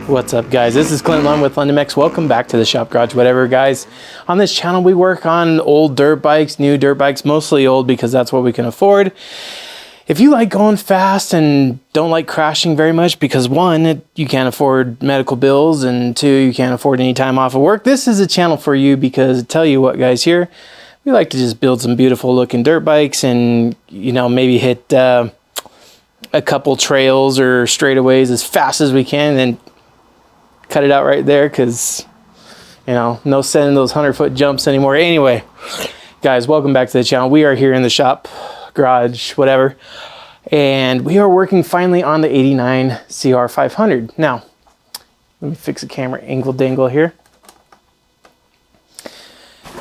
What's up, guys? This is Clint Lund with London Mechs. Welcome back to the Shop Garage Whatever, guys. On this channel, we work on old dirt bikes, new dirt bikes, mostly old because that's what we can afford. If you like going fast and don't like crashing very much because one, you can't afford medical bills, and two, you can't afford any time off of work, this is a channel for you because tell you what, guys, here, we like to just build some beautiful looking dirt bikes and, you know, maybe hit a couple trails or straightaways as fast as we can and then cut it out right there because, you know, no sending those 100-foot jumps anymore. Anyway, guys, welcome back to the channel. We are here in the shop, garage, whatever, and we are working finally on the 89 CR500. Now, let me fix the camera angle dangle here.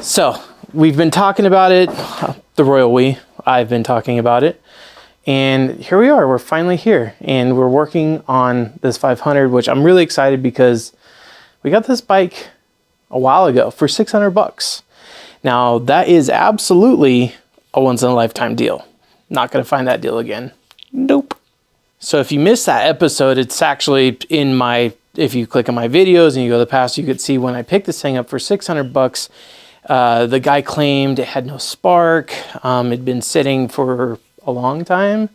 So, we've been talking about it, the royal we, I've been talking about it. And here we are, we're finally here and we're working on this 500, which I'm really excited because we got this bike a while ago for 600 bucks. Now that is absolutely a once in a lifetime deal. Not gonna find that deal again. Nope. So if you missed that episode, it's actually in my, if you click on my videos and you go to the past, you could see when I picked this thing up for 600 bucks, the guy claimed it had no spark. It'd been sitting for a long time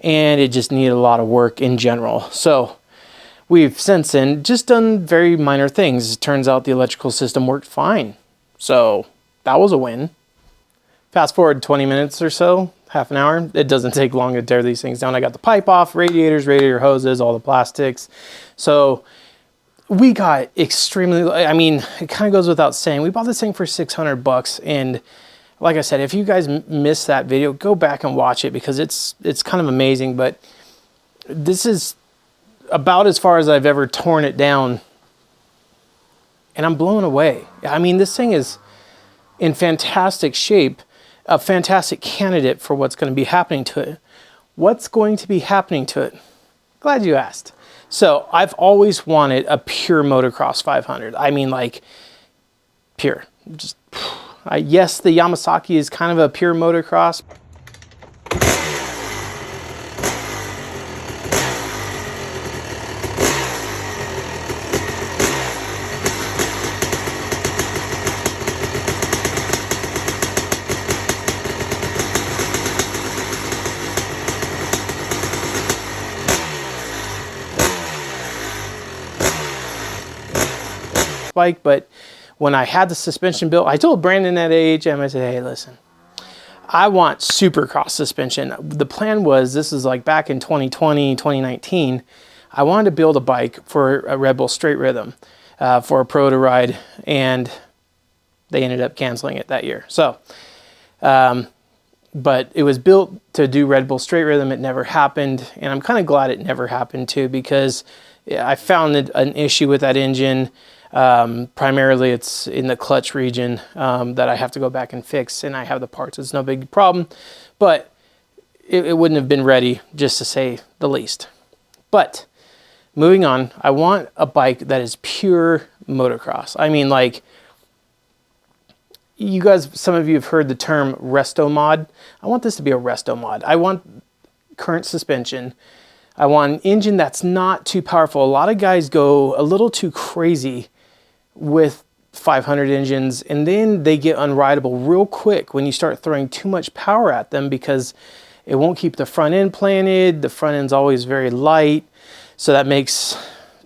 and it just needed a lot of work in general. So we've since then just done very minor things. It turns out the electrical system worked fine. So that was a win. Fast forward 20 minutes or so, half an hour. It doesn't take long to tear these things down. I got the pipe off, radiators, radiator hoses, all the plastics. So we got extremely, I mean, it kind of goes without saying, we bought this thing for 600 bucks. And like I said, if you guys missed that video, go back and watch it because it's kind of amazing. But this is about as far as I've ever torn it down, and I'm blown away. I mean, this thing is in fantastic shape, a fantastic candidate for what's going to be happening to it. What's going to be happening to it? Glad you asked. So I've always wanted a pure motocross 500. I mean, like pure, just. Yes, the Yamasaki is kind of a pure motocross. Bike, but when I had the suspension built, I told Brandon at AHM, I said, hey, listen, I want supercross suspension. The plan was, this is like back in 2020, 2019, I wanted to build a bike for a Red Bull Straight Rhythm for a pro to ride, and they ended up canceling it that year. So, but it was built to do Red Bull Straight Rhythm. It never happened, and I'm kind of glad it never happened too, because I found an issue with that engine. Primarily it's in the clutch region that I have to go back and fix, and I have the parts. It's no big problem, but it wouldn't have been ready, just to say the least. But moving on, I want a bike that is pure motocross. I mean, like, you guys, some of you have heard the term resto mod. I want this to be a resto mod. I want current suspension. I want an engine that's not too powerful. A lot of guys go a little too crazy with 500 engines, and then they get unrideable real quick when you start throwing too much power at them because it won't keep the front end planted. The front end's always very light, so that makes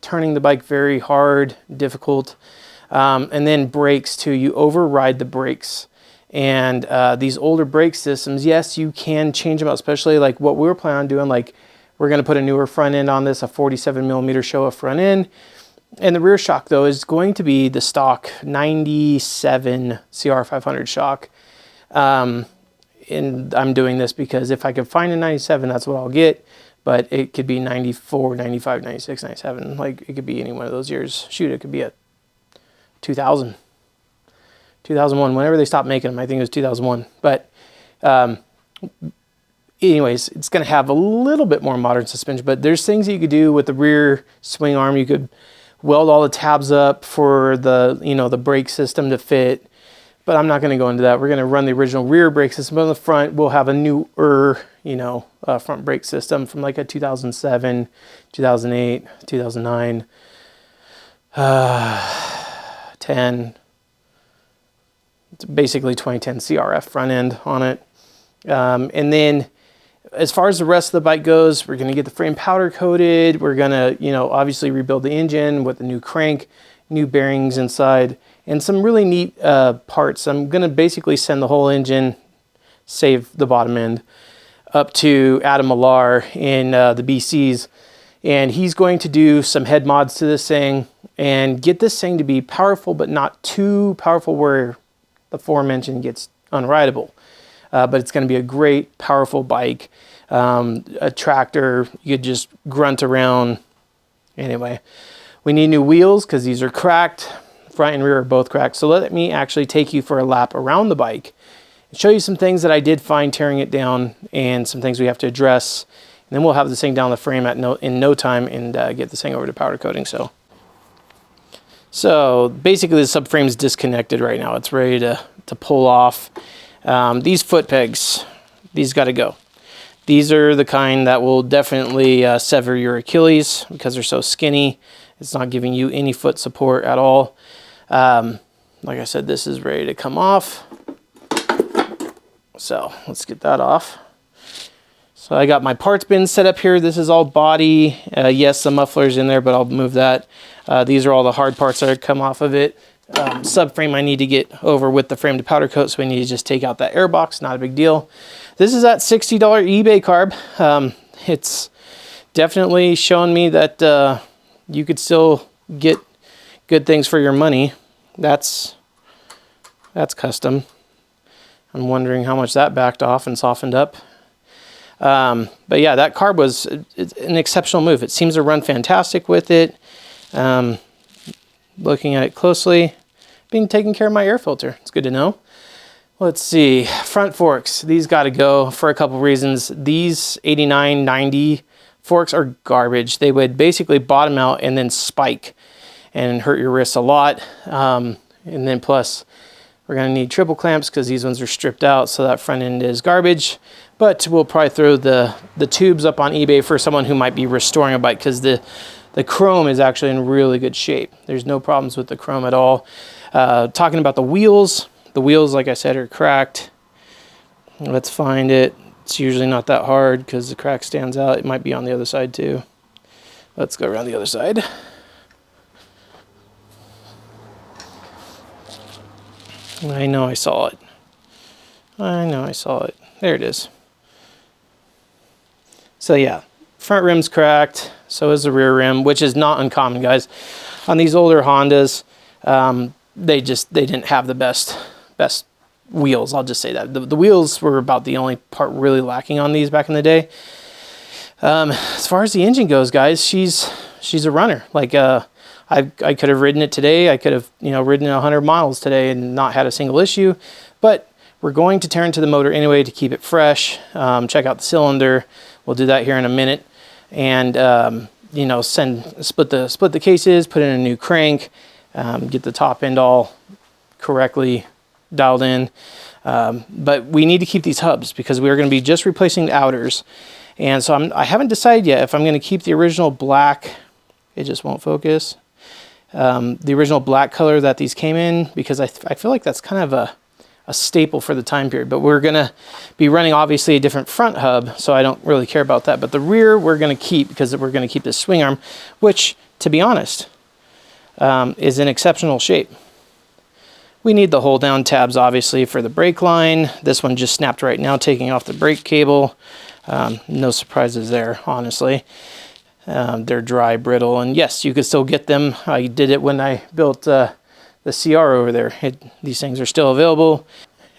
turning the bike very hard, difficult. And then brakes too, you override the brakes. And these older brake systems, yes, you can change them out, especially like what we were planning on doing. Like, we're going to put a newer front end on this, a 47 millimeter Showa front end. And the rear shock, though, is going to be the stock 97 CR500 shock. And I'm doing this because if I could find a 97, that's what I'll get. But it could be 94, 95, 96, 97. Like, it could be any one of those years. Shoot, it could be a 2000. 2001, whenever they stopped making them. I think it was 2001. But anyways, it's going to have a little bit more modern suspension. But there's things that you could do with the rear swing arm. You could weld all the tabs up for the, you know, the brake system to fit. But I'm not going to go into that. We're going to run the original rear brake system. But on the front, we'll have a newer, you know, front brake system from like a 2007, 2008, 2009. 10, it's basically 2010 CRF front end on it. And then as far as the rest of the bike goes, we're going to get the frame powder coated. We're going to, you know, obviously rebuild the engine with a new crank, new bearings inside, and some really neat parts. I'm going to basically send the whole engine, save the bottom end, up to Adam Millar in the BCs. And he's going to do some head mods to this thing and get this thing to be powerful, but not too powerful where the aforementioned gets unrideable. But it's going to be a great, powerful bike. A tractor, you could just grunt around. Anyway, we need new wheels because these are cracked. Front and rear are both cracked. So let me actually take you for a lap around the bike and show you some things that I did find tearing it down and some things we have to address. And then we'll have this thing down the frame in no time and get this thing over to powder coating. So basically the subframe is disconnected right now. It's ready to pull off. These foot pegs, these got to go. These are the kind that will definitely sever your Achilles because they're so skinny. It's not giving you any foot support at all. Like I said, this is ready to come off. So let's get that off. So I got my parts bin set up here. This is all body. Yes, the muffler's in there, but I'll move that. These are all the hard parts that come off of it. Subframe I need to get over with the frame to powder coat, so we need to just take out that air box. Not a big deal. This is that $60 eBay carb. It's definitely showing me that you could still get good things for your money. That's custom. I'm wondering how much that backed off and softened up. But yeah, that carb was an exceptional move. It seems to run fantastic with it. Looking at it closely, being taking care of my air filter. It's good to know. Let's see, front forks. These got to go for a couple reasons. These 89, 90 forks are garbage. They would basically bottom out and then spike and hurt your wrists a lot. And then plus, we're going to need triple clamps because these ones are stripped out, so that front end is garbage. But we'll probably throw the tubes up on eBay for someone who might be restoring a bike because the chrome is actually in really good shape. There's no problems with the chrome at all. Talking about the wheels, like I said, are cracked. Let's find it. It's usually not that hard because the crack stands out. It might be on the other side too. Let's go around the other side. I know I saw it. I know I saw it. There it is. So yeah, front rim's cracked. So is the rear rim, which is not uncommon, guys. On these older Hondas, they didn't have the best wheels. I'll just say that. The wheels were about the only part really lacking on these back in the day. As far as the engine goes, guys, she's a runner. Like I could have ridden it today. I could have, you know, ridden 100 miles today and not had a single issue. But we're going to tear into the motor anyway to keep it fresh. Check out the cylinder. We'll do that here in a minute. And you know, split the cases, put in a new crank, get the top end all correctly dialed in. But we need to keep these hubs because we are going to be just replacing the outers. And so I haven't decided yet if I'm going to keep the original black. It just won't focus. The original black color that these came in, because I feel like that's kind of a staple for the time period. But we're going to be running obviously a different front hub, so I don't really care about that. But the rear we're going to keep because we're going to keep this swing arm, which, to be honest, is in exceptional shape. We need the hold down tabs obviously for the brake line. This one just snapped right now, taking off the brake cable. No surprises there, honestly. They're dry, brittle, and yes, you could still get them. I did it when I built the CR over there. These things are still available.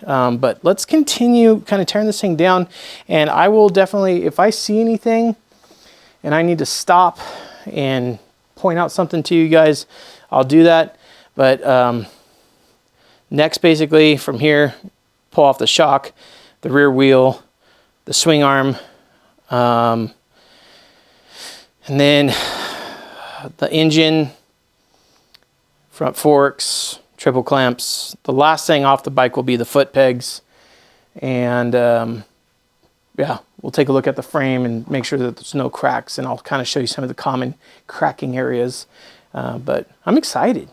But let's continue kind of tearing this thing down, and I will definitely, if I see anything and I need to stop and point out something to you guys, I'll do that. But next, basically from here, pull off the shock, the rear wheel, the swing arm, and then the engine, front forks, triple clamps. The last thing off the bike will be the foot pegs. And yeah, we'll take a look at the frame and make sure that there's no cracks. And I'll kind of show you some of the common cracking areas But I'm excited.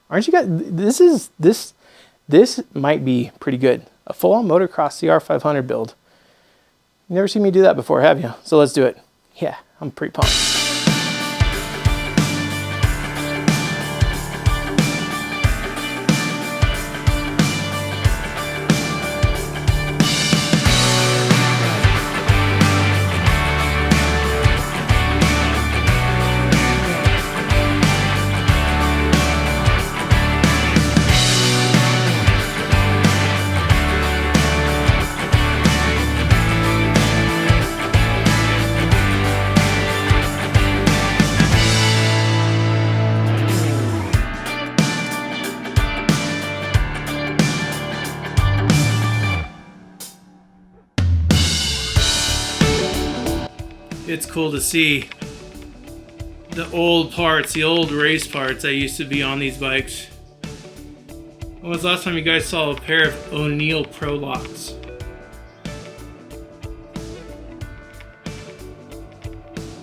Aren't you guys? This might be pretty good. A full-on motocross CR500 build. You never seen me do that before, have you? So let's do it. Yeah, I'm pretty pumped. It's cool to see the old parts, the old race parts that used to be on these bikes. When was the last time you guys saw a pair of O'Neill Pro Locks?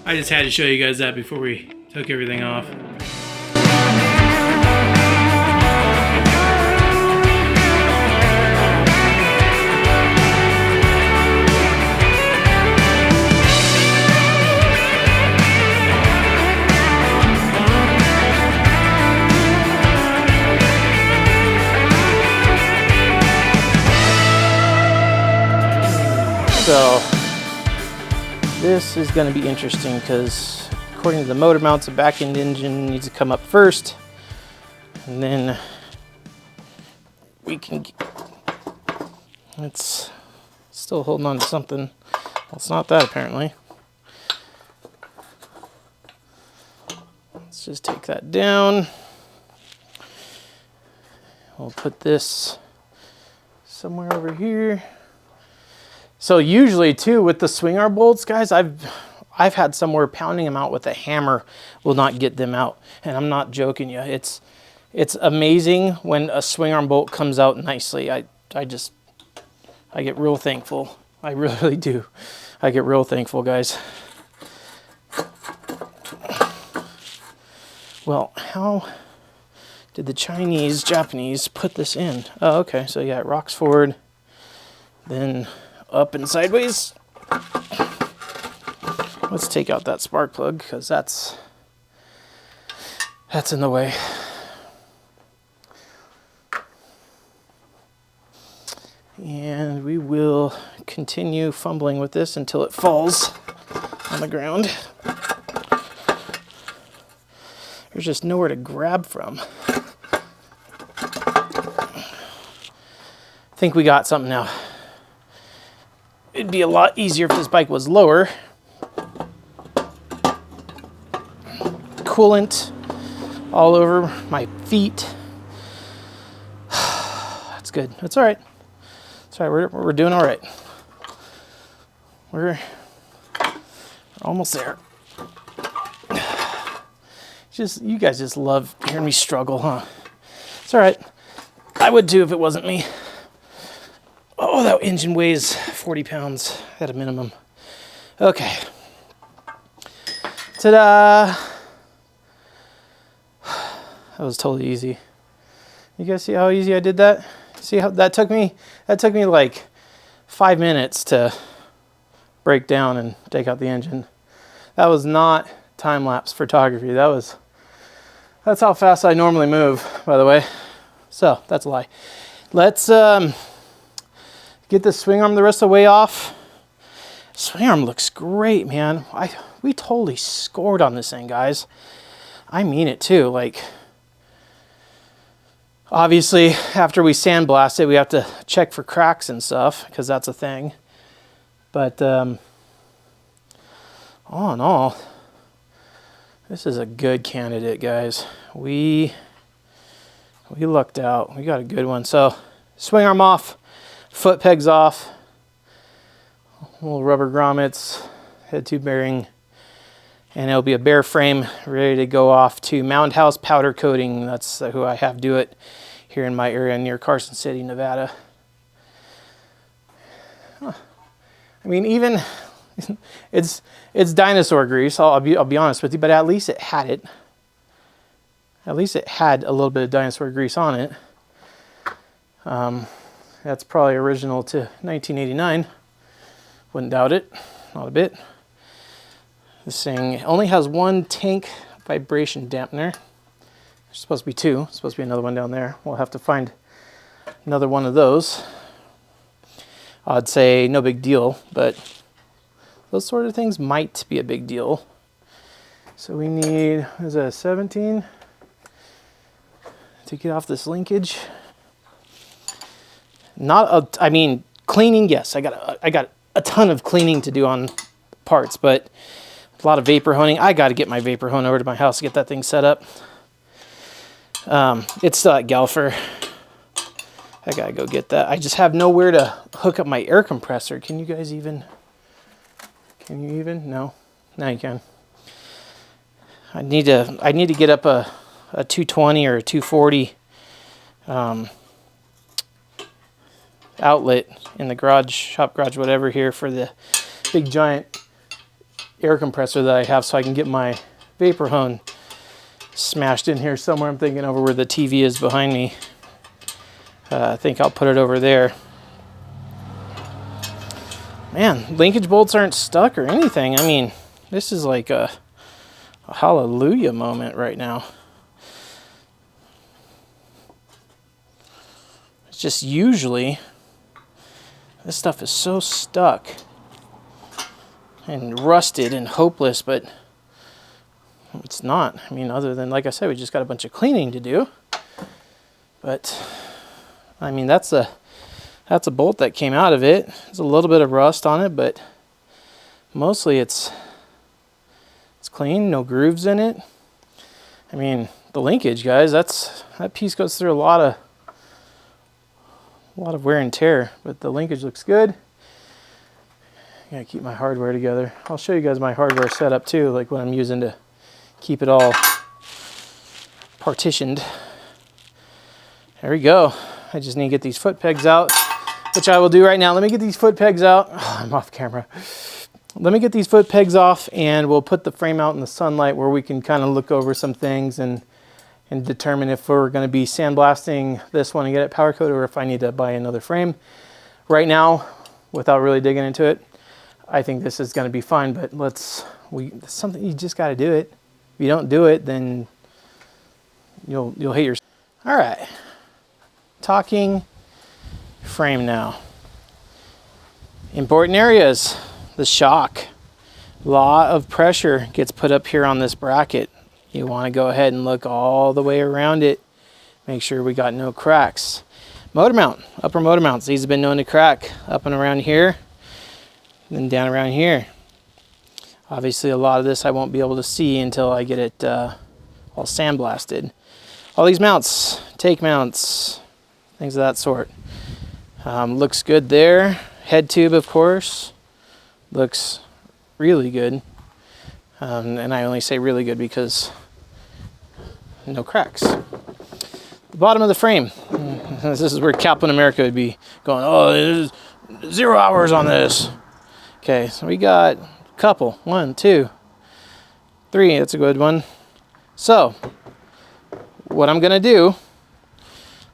I just had to show you guys that before we took everything off. So this is going to be interesting because according to the motor mounts, the back end engine needs to come up first, and then we can it's still holding on to something. Well, it's not that apparently. Let's just take that down. We'll put this somewhere over here. So usually too with the swing arm bolts, guys, I've had somewhere pounding them out with a hammer will not get them out. And I'm not joking you. It's amazing when a swing arm bolt comes out nicely. I get real thankful. I really do. I get real thankful, guys. Well, how did the Japanese put this in? Oh, okay. So yeah, it rocks forward, then up and sideways. Let's take out that spark plug because that's in the way. And we will continue fumbling with this until it falls on the ground. There's just nowhere to grab from. I think we got something now. It'd be a lot easier if this bike was lower. Coolant all over my feet. That's good. That's all right. That's all right. We're doing all right. We're almost there. You guys just love hearing me struggle, huh? It's all right. I would too if it wasn't me. Oh, that engine weighs 40 pounds at a minimum. Okay. Ta-da! That was totally easy. You guys see how easy I did that? See how that took me? That took me like 5 minutes to break down and take out the engine. That was not time-lapse photography. That's how fast I normally move, by the way. So, that's a lie. Let's get the swing arm the rest of the way off. Swing arm looks great, man. We totally scored on this thing, guys. I mean it too. Like, obviously, after we sandblast it, we have to check for cracks and stuff because that's a thing. But all in all, this is a good candidate, guys. We lucked out. We got a good one. So, swing arm off. Foot pegs off, little rubber grommets, head tube bearing, and it'll be a bare frame ready to go off to Mound House Powder Coating. That's who I have do it here in my area near Carson City, Nevada. Huh. I mean, even it's dinosaur grease. I'll be honest with you, but at least it had it. At least it had a little bit of dinosaur grease on it. That's probably original to 1989. Wouldn't doubt it, not a bit. This thing only has one tank vibration dampener. There's supposed to be two. There's supposed to be another one down there. We'll have to find another one of those. I'd say no big deal, but those sort of things might be a big deal. So we need, is that a 17 to get off this linkage? I mean, cleaning, yes, I got a ton of cleaning to do on parts, but a lot of vapor honing. I got to get my vapor hone over to my house to get that thing set up. It's still at Galfer. I gotta go get that. I just have nowhere to hook up my air compressor. Can you guys even? Can you even? No. Now you can. I need to get up a 220 or a 240 outlet in the garage, shop garage, whatever here for the big giant air compressor that I have, so I can get my vapor hone smashed in here somewhere. I'm thinking over where the TV is behind me. I think I'll put it over there. Man, linkage bolts aren't stuck or anything. I mean, this is like a hallelujah moment right now. It's just usually this stuff is so stuck and rusted and hopeless, but it's not. I mean, other than, like I said, we just got a bunch of cleaning to do. But I mean, that's a bolt that came out of it. There's a little bit of rust on it, but mostly it's clean, no grooves in it. I mean, the linkage, guys, that piece goes through a lot of wear and tear, but the linkage looks good. I gotta keep my hardware together. I'll show you guys my hardware setup too, like what I'm using to keep it all partitioned. There we go. I just need to get these foot pegs out, which I will do right now. Let me get these foot pegs out. Oh, I'm off camera. Let me get these foot pegs off, and we'll put the frame out in the sunlight where we can kind of look over some things and determine if we're going to be sandblasting this one and get it powder coated, or if I need to buy another frame. Right now, without really digging into it, I think this is going to be fine, but something, you just got to do it. If you don't do it, then you'll hate yourself. All right. Talking frame now. Important areas, the shock. A lot of pressure gets put up here on this bracket. You want to go ahead and look all the way around it. Make sure we got no cracks. Motor mount, upper motor mounts. These have been known to crack up and around here, and then down around here. Obviously, a lot of this I won't be able to see until I get it all sandblasted. All these mounts, take mounts, things of that sort. Looks good there. Head tube, of course, looks really good. And I only say really good because no cracks. The bottom of the frame. This is where Captain America would be going, oh, there's 0 hours on this. Okay, so we got a couple. 1, 2, 3. That's a good one. So, what I'm going to do,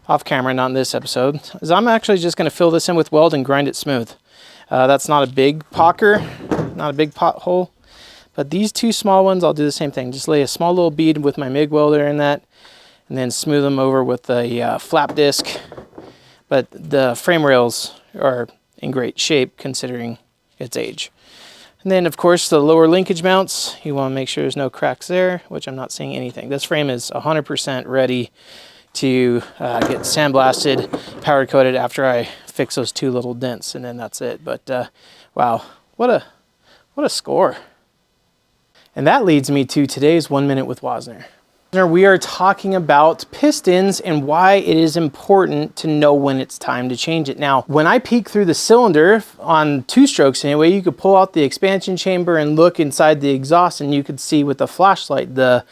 off camera, not in this episode, is I'm actually just going to fill this in with weld and grind it smooth. That's not a big pocker, not a big pothole, but these two small ones, I'll do the same thing. Just lay a small little bead with my MIG welder in that, and then smooth them over with a flap disc. But the frame rails are in great shape considering its age. And then, of course, the lower linkage mounts, you want to make sure there's no cracks there, which I'm not seeing anything. This frame is 100% ready to get sandblasted, powder coated after I fix those two little dents, and then that's it. But wow, what a score. And that leads me to today's 1 Minute with Wagner. We are talking about pistons and why it is important to know when it's time to change it. Now, when I peek through the cylinder on 2 strokes anyway, you could pull out the expansion chamber and look inside the exhaust, and you could see with the flashlight the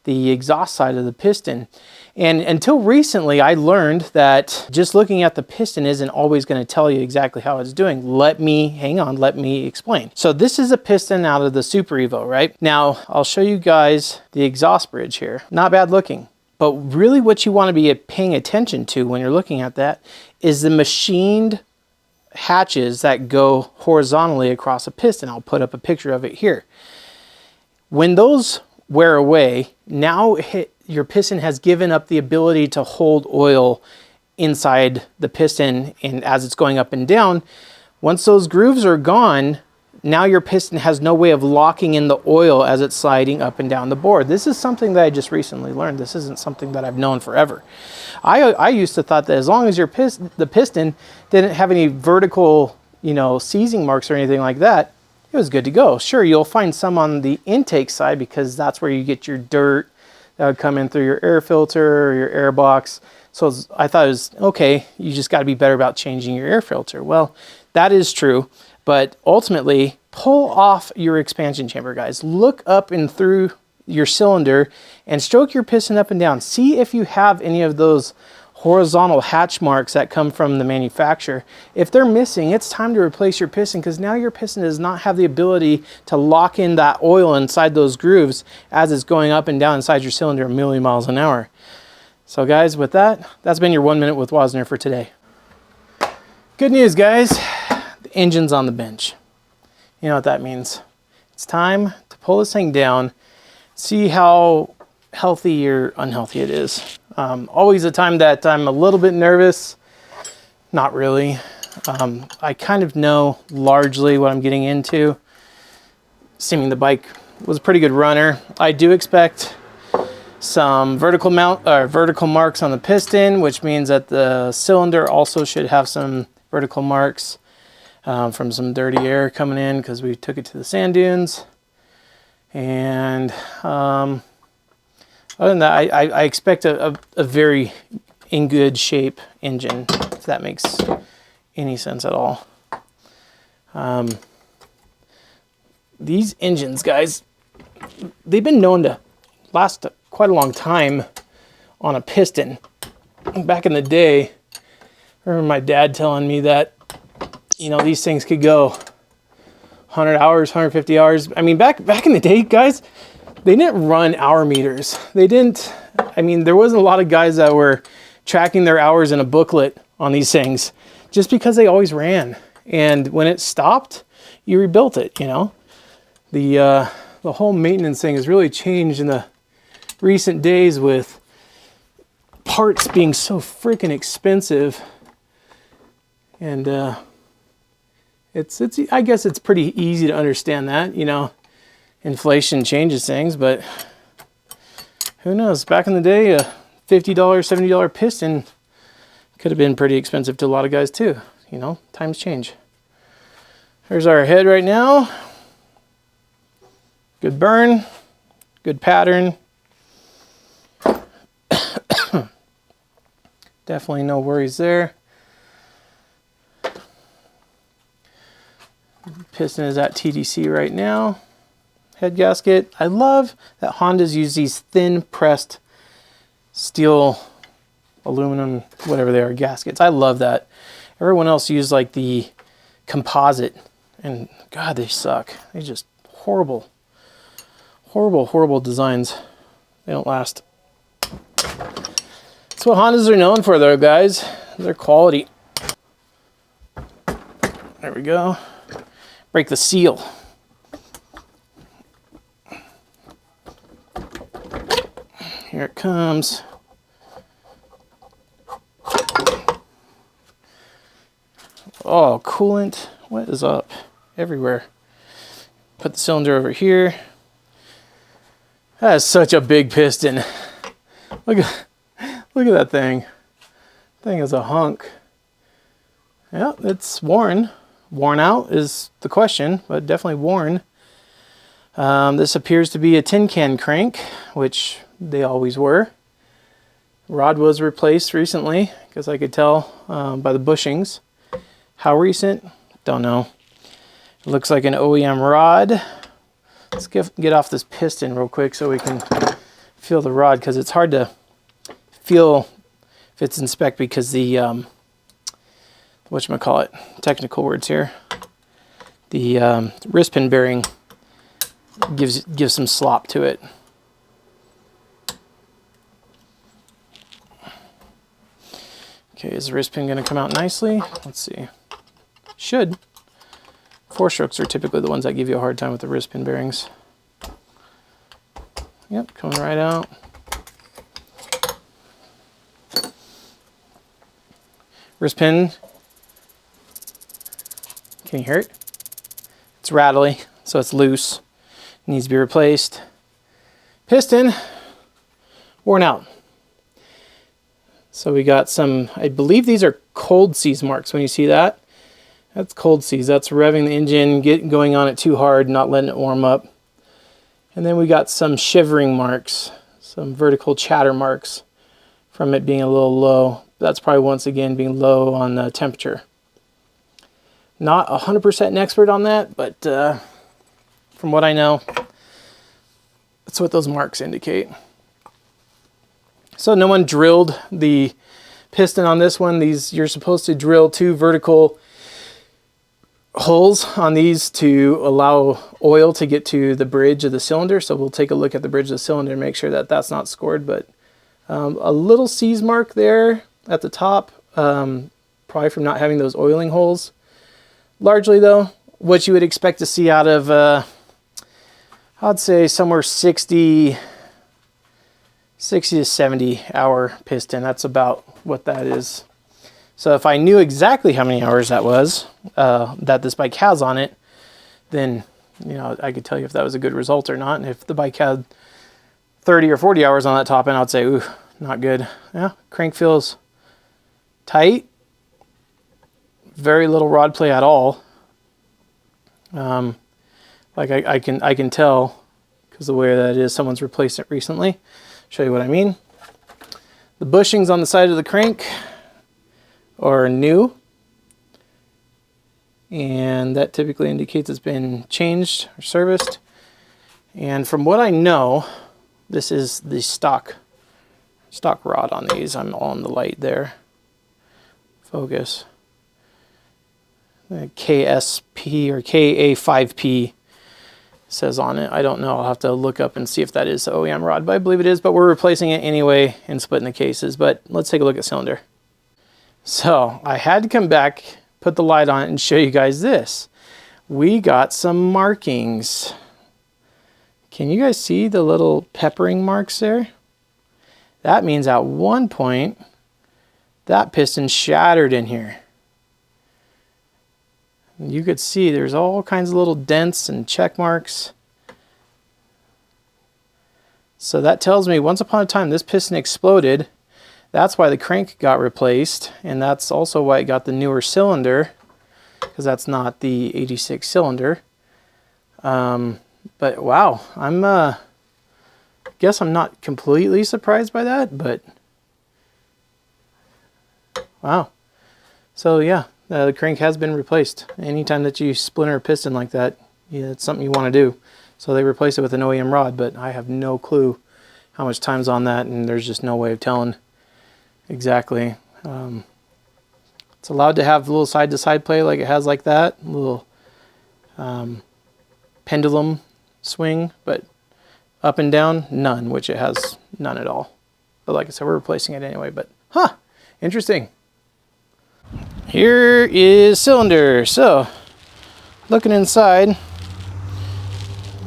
exhaust side of the piston. And until recently, I learned that just looking at the piston isn't always going to tell you exactly how it's doing. Hang on, let me explain. So this is a piston out of the Super Evo, right? Now, I'll show you guys the exhaust bridge here. Not bad looking. But really what you want to be paying attention to when you're looking at that is the machined hatches that go horizontally across a piston. I'll put up a picture of it here. When those wear away, now your piston has given up the ability to hold oil inside the piston, and as it's going up and down, once those grooves are gone, now your piston has no way of locking in the oil as it's sliding up and down the board. This is something that I just recently learned. This isn't something that I've known forever. I used to thought that as long as the piston didn't have any vertical, seizing marks or anything like that, it was good to go. Sure, you'll find some on the intake side because that's where you get your dirt that would come in through your air filter or your air box. So I thought it was, okay, you just got to be better about changing your air filter. Well, that is true, but ultimately, pull off your expansion chamber, guys. Look up and through your cylinder and stroke your piston up and down. See if you have any of those horizontal hatch marks that come from the manufacturer. If they're missing, it's time to replace your piston, because now your piston does not have the ability to lock in that oil inside those grooves as it's going up and down inside your cylinder a million miles an hour. So guys, with that, that's been your 1 minute with Wagner for today. Good news, guys. The engine's on the bench. You know what that means. It's time to pull this thing down, see how healthy or unhealthy it is. Always a time that I'm a little bit nervous. Not really. I kind of know largely what I'm getting into. Assuming the bike was a pretty good runner. I do expect some vertical marks on the piston, which means that the cylinder also should have some vertical marks from some dirty air coming in because we took it to the sand dunes. And other than that, I expect a very in good shape engine, if that makes any sense at all. These engines, guys, they've been known to last quite a long time on a piston. Back in the day, I remember my dad telling me that, these things could go 100 hours, 150 hours. I mean, back in the day, guys, they didn't run hour meters. There wasn't a lot of guys that were tracking their hours in a booklet on these things just because they always ran. And when it stopped, you rebuilt it, The whole maintenance thing has really changed in the recent days with parts being so freaking expensive. And I guess it's pretty easy to understand that, inflation changes things, but who knows? Back in the day, a $50, $70 piston could have been pretty expensive to a lot of guys too. Times change. Here's our head right now. Good burn, good pattern. Definitely no worries there. Piston is at TDC right now. Head gasket. I love that Hondas use these thin pressed steel, aluminum, whatever they are, gaskets. I love that. Everyone else used like the composite, and God, they suck. They just horrible, horrible, horrible designs. They don't last. That's what Hondas are known for though, guys. Their quality. There we go. Break the seal. Here it comes. Oh, coolant. What is up? Everywhere. Put the cylinder over here. That is such a big piston. Look at that thing. Thing is a hunk. Yeah, it's worn. Worn out is the question, but definitely worn. This appears to be a tin can crank, which they always were. Rod was replaced recently, because I could tell by the bushings. How recent? Don't know. It looks like an OEM rod. Let's get off this piston real quick so we can feel the rod, because it's hard to feel if it's in spec because the whatchamacallit, technical words here. The wrist pin bearing gives some slop to it. Okay, is the wrist pin going to come out nicely? Let's see. Should. 4-strokes are typically the ones that give you a hard time with the wrist pin bearings. Yep, coming right out. Wrist pin. Can you hear it? It's rattly, so it's loose. It needs to be replaced. Piston, worn out. So we got some, I believe these are cold seize marks. When you see that, that's cold seize. That's revving the engine, going on it too hard, not letting it warm up. And then we got some shivering marks, some vertical chatter marks from it being a little low. That's probably once again being low on the temperature. Not 100% an expert on that, but from what I know, that's what those marks indicate. So no one drilled the piston on this one. You're supposed to drill 2 vertical holes on these to allow oil to get to the bridge of the cylinder. So we'll take a look at the bridge of the cylinder and make sure that that's not scored. But a little seize mark there at the top, probably from not having those oiling holes. Largely though, what you would expect to see out of, I'd say somewhere 60 to 70 hour piston. That's about what that is. So if I knew exactly how many hours that was, that this bike has on it, then, you know, I could tell you if that was a good result or not. And if the bike had 30 or 40 hours on that top end, I'd say, ooh, not good. Yeah, crank feels tight. Very little rod play at all. Like I can tell because the way that it is, someone's replaced it recently. Show you what I mean. The bushings on the side of the crank are new, and that typically indicates it's been changed or serviced. And from what I know, this is the stock rod on these. I'm on the light there. Focus. KSP or KA5P says on it. I don't know. I'll have to look up and see if that is the OEM rod, but I believe it is. But we're replacing it anyway and splitting the cases. But let's take a look at cylinder. So I had to come back, put the light on it, and show you guys this. We got some markings. Can you guys see the little peppering marks there? That means at one point that piston shattered in here. You could see there's all kinds of little dents and check marks. So that tells me once upon a time this piston exploded. That's why the crank got replaced, and that's also why it got the newer cylinder, because that's not the 86 cylinder. But wow, guess I'm not completely surprised by that, but wow. So yeah. The crank has been replaced. Anytime that you splinter a piston like that, yeah, it's something you want to do. So they replace it with an OEM rod, but I have no clue how much time's on that, and there's just no way of telling exactly. It's allowed to have a little side-to-side play like it has like that, a little pendulum swing, but up and down, none, which it has none at all. But like I said, we're replacing it anyway, but interesting. Here is cylinder. So looking inside,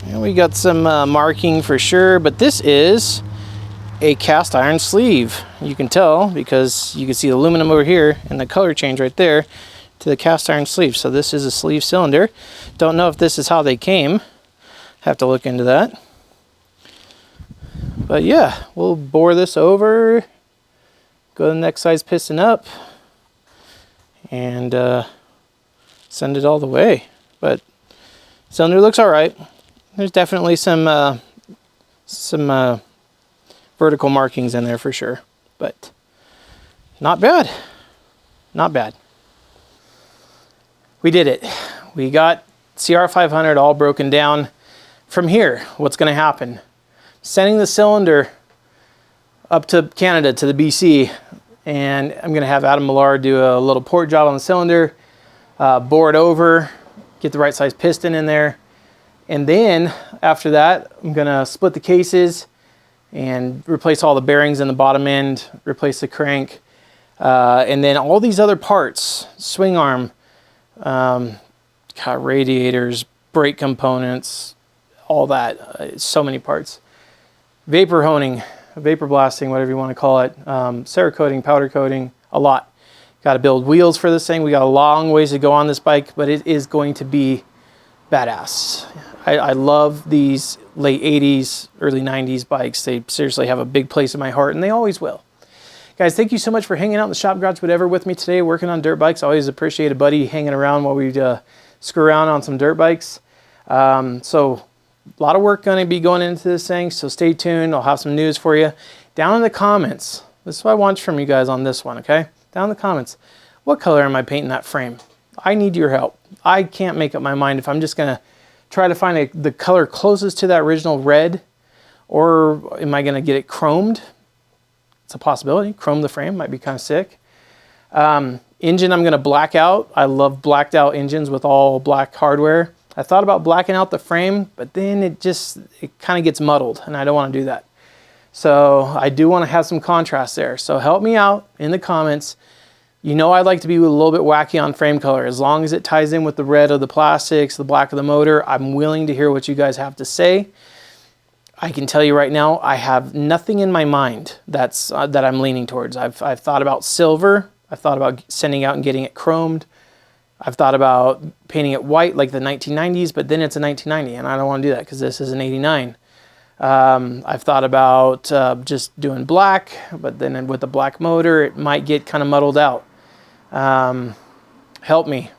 and we got some marking for sure, but this is a cast iron sleeve. You can tell because you can see the aluminum over here and the color change right there to the cast iron sleeve. So this is a sleeve cylinder. Don't know if this is how they came. Have to look into that. But yeah, we'll bore this over, go to the next size piston up, and send it all the way. But cylinder looks all right. There's definitely some vertical markings in there for sure, but not bad. Not bad. We did it. We got CR500 all broken down. From here, what's going to happen? Sending the cylinder up to Canada, to the BC, and I'm going to have Adam Millar do a little port job on the cylinder, bore it over, get the right size piston in there, and then after that I'm going to split the cases and replace all the bearings in the bottom end, replace the crank, And then all these other parts, swing arm, radiators, brake components, all that, so many parts. Vapor honing, vapor blasting, whatever you want to call it, Cerakoting, powder coating, a lot. Got to build wheels for this thing. We got a long ways to go on this bike, but it is going to be badass. I love these late 80s, early 90s bikes. They seriously have a big place in my heart, and they always will. Guys, thank you so much for hanging out in the shop garage, whatever, with me today, working on dirt bikes. I always appreciate a buddy hanging around while we screw around on some dirt bikes. So a lot of work going to be going into this thing, so stay tuned. I'll have some news for you. Down in the comments, this is what I want from you guys on this one, okay? Down in the comments, what color am I painting that frame? I need your help. I can't make up my mind if I'm just going to try to find the color closest to that original red, or am I going to get it chromed? It's a possibility. Chrome the frame might be kind of sick. Engine I'm going to black out. I love blacked out engines with all black hardware. I thought about blacking out the frame, but then it kind of gets muddled, and I don't want to do that. So I do want to have some contrast there. So help me out in the comments. You know I'd like to be a little bit wacky on frame color. As long as it ties in with the red of the plastics, the black of the motor, I'm willing to hear what you guys have to say. I can tell you right now, I have nothing in my mind that I'm leaning towards. I've thought about silver. I've thought about sending out and getting it chromed. I've thought about painting it white like the 1990s, but then it's a 1990, and I don't want to do that because this is an 89. I've thought about just doing black, but then with the black motor, it might get kind of muddled out. Help me.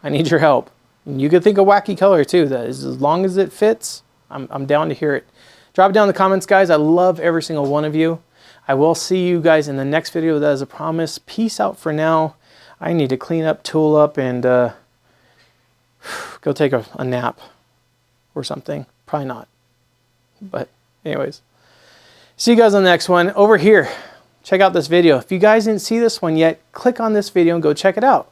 I need your help. And you could think of wacky color too. That is, as long as it fits, I'm down to hear it. Drop it down in the comments, guys. I love every single one of you. I will see you guys in the next video. That is a promise. Peace out for now. I need to clean up, tool up, and go take a nap or something. Probably not. But anyways, see you guys on the next one. Over here, check out this video. If you guys didn't see this one yet, click on this video and go check it out.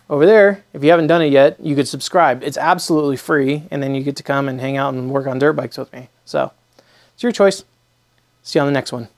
Over there, if you haven't done it yet, you could subscribe. It's absolutely free, and then you get to come and hang out and work on dirt bikes with me. So it's your choice. See you on the next one.